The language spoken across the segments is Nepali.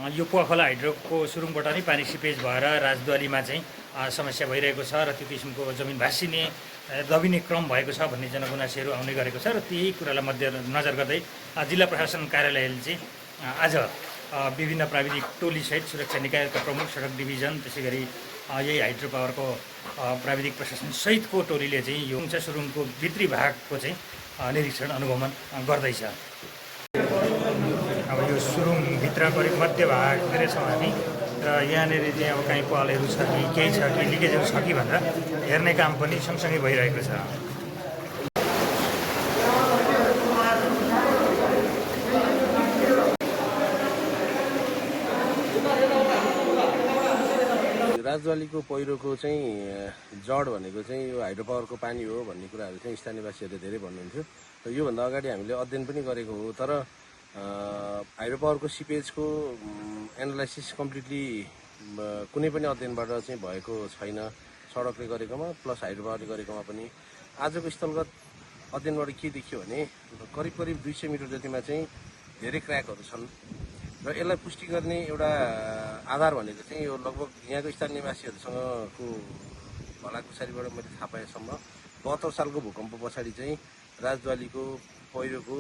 यो पुवाखोला हाइड्रोको सुरुङबाट नै पानी सिपेज भएर राजद्वारीमा चाहिँ समस्या भइरहेको छ र त्यो किसिमको जमिन भाँसिने दबिने क्रम भएको छ भन्ने जनगुनासोहरू आउने गरेको छ र त्यही कुरालाई मध्यनजर गर्दै जिल्ला प्रशासन कार्यालयले चाहिँ आज विभिन्न प्राविधिक टोलीसहित सुरक्षा निकायका प्रमुख सडक डिभिजन त्यसै गरी यही हाइड्रो पावरको प्राविधिक प्रशासन सहितको टोलीले चाहिँ यो सुरुङको भित्री भागको चाहिँ निरीक्षण अनुगमन गर्दैछ। अब यो सुरुङभित्र करिब मध्य भागतिर छौँ हामी र यहाँनिर चाहिँ अब काहीँ पालहरू छ कि केही छ कि लिकेजहरू छ कि भनेर हेर्ने काम पनि सँगसँगै भइरहेको छ। राजद्वारीको पहिरोको चाहिँ जड भनेको चाहिँ यो हाइड्रो पावरको पानी हो भन्ने कुराहरू चाहिँ स्थानीयवासीहरूले धेरै भन्नुहुन्थ्यो र योभन्दा अगाडि हामीले अध्ययन पनि गरेको हो। तर हाइड्रो पावरको सिपेजको एनालाइसिस कम्प्लिटली कुनै पनि अध्ययनबाट चाहिँ भएको छैन, सडकले गरेकोमा प्लस हाइड्रो पावरले गरेकोमा पनि। आजको स्थलगत अध्ययनबाट के देखियो भने करिब 200 मिटर जतिमा चाहिँ धेरै क्र्याकहरू छन् र यसलाई पुष्टि गर्ने एउटा आधार भनेको चाहिँ यो लगभग यहाँको स्थानीय निवासीहरूसँगको भलाकुसारीबाट मैले थाहा पाएसम्म 72 सालको भूकम्प पछाडि चाहिँ राजद्वारीको पहिरोको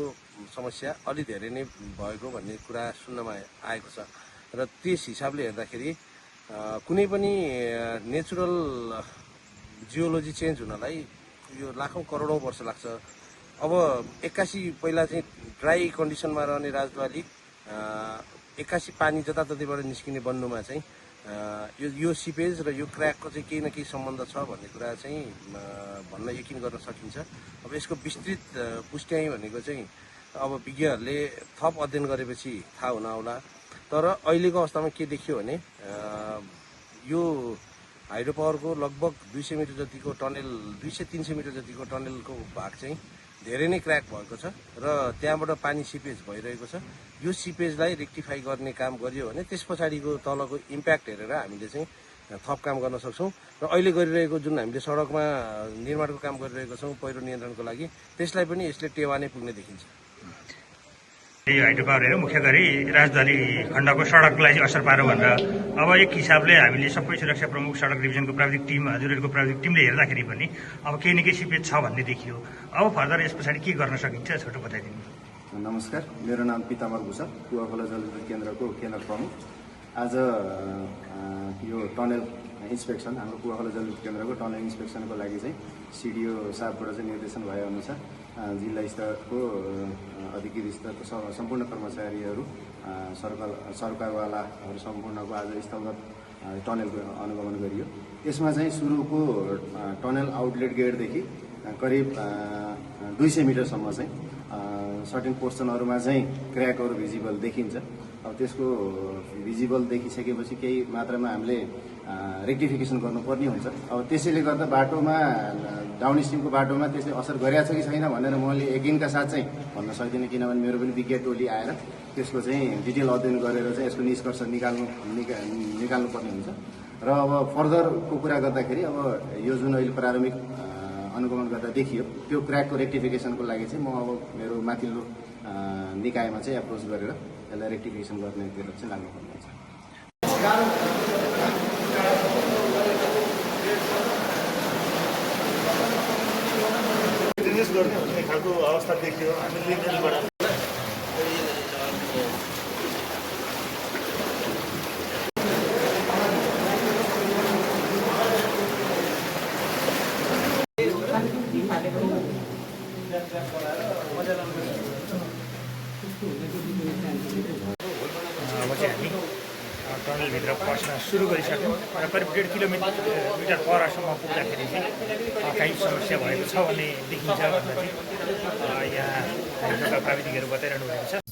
समस्या अलि धेरै नै भएको भन्ने कुरा सुन्नमा आएको छ र त्यस हिसाबले हेर्दाखेरि कुनै पनि नेचुरल जियोलोजी चेन्ज हुनलाई यो लाखौँ करोडौँ वर्ष लाग्छ। अब 81 पहिला चाहिँ ड्राई कन्डिसनमा रहने राजद्वारी 81 पानी जताततैबाट निस्किने बन्नुमा चाहिँ यो सिपेज र यो क्र्याकको चाहिँ केही न केही सम्बन्ध छ भन्ने कुरा चाहिँ भन्न यकिन गर्न सकिन्छ। अब यसको विस्तृत पुष्ट्याइ भनेको चाहिँ अब विज्ञहरूले थप अध्ययन गरेपछि थाहा हुन आउला। तर अहिलेको अवस्थामा के देखियो भने यो हाइड्रो पावरको लगभग 200 मिटर जतिको टनेल 200-300 मिटर जतिको टनेलको भाग चाहिँ धेरै नै क्र्याक भएको छ र त्यहाँबाट पानी सिपेज भइरहेको छ। यो सिपेजलाई रेक्टिफाई गर्ने काम गरियो भने त्यस पछाडिको तलको इम्प्याक्ट हेरेर हामीले चाहिँ थप काम गर्न सक्छौँ र अहिले गरिरहेको जुन हामीले सडकमा निर्माणको काम गरिरहेको छौँ पहिरो नियन्त्रणको लागि त्यसलाई पनि यसले टेवा नै पुग्ने देखिन्छ। यो हाइड्रो पावरहरू मुख्य गरी राजद्वारी खण्डको सडकलाई चाहिँ असर पार्यो भनेर अब एक हिसाबले हामीले सबै सुरक्षा प्रमुख सडक डिभिजनको प्राविधिक टिम हजुरहरूको प्राविधिक टिमले हेर्दाखेरि पनि अब केही न केही सिपेज छ भन्ने देखियो। अब फर्दर यस पछाडि के गर्न सकिन्छ छोटो बताइदिनु। नमस्कार, मेरो नाम पिताम्बर भूषाल, पुवाखोला जलविद्युत केन्द्रको केन्द्र प्रमुख। आज यो टनेल इन्सपेक्सन हाम्रो पुवाखोला जलविद्युत केन्द्रको टनेल इन्सपेक्सनको लागि चाहिँ सिडिओ साहबबाट चाहिँ निर्देशन भएअनुसार जिल्ला स्तरको अधिकृत स्तरको सम्पूर्ण कर्मचारीहरू सरकारवालाहरू सम्पूर्णको आज स्थलगत टनेलको अनुगमन गरियो। यसमा चाहिँ सुरुको टनेल आउटलेट गेटदेखि करिब 200 मिटरसम्म चाहिँ सर्टेन पोर्सनहरूमा चाहिँ क्र्याकहरू भिजिबल देखिन्छ। अब त्यसको भिजिबल देखिसकेपछि केही मात्रामा हामीले रेक्टिफिकेसन गर्नुपर्ने हुन्छ। अब त्यसैले गर्दा बाटोमा डाउन स्ट्रिमको बाटोमा त्यसले असर गरेको छ कि छैन भनेर मैले यकिनका साथ चाहिँ भन्न सक्दिनँ, किनभने मेरो पनि विज्ञ टोली आएर त्यसको चाहिँ डिटेल अध्ययन गरेर चाहिँ यसको निष्कर्ष निकाल्नुपर्ने हुन्छ। र अब फर्दरको कुरा गर्दाखेरि अब यो जुन अहिले प्रारम्भिक अनुगमन गर्दा देखियो त्यो क्र्याकको रेक्टिफिकेसनको लागि चाहिँ म अब मेरो माथिल्लो निकायमा चाहिँ एप्रोच गरेर यसलाई रेक्टिफिकेसन गर्नेतिर चाहिँ लाग्नुपर्ने हुन्छ। गर्ने भन्ने खालको अवस्था देखियो हामीले लिगलबाट। अब चाहिँ हामी टनलभित्र पस्न सुरु गरिसक्यौँ र करिब 1.5 किलोमिटर परसम्म पुग्दाखेरि चाहिँ केही समस्या भएको छ भन्ने देखिन्छ भनेर चाहिँ यहाँ हाइड्रोका प्राविधिकहरू बताइरहनु भएको छ।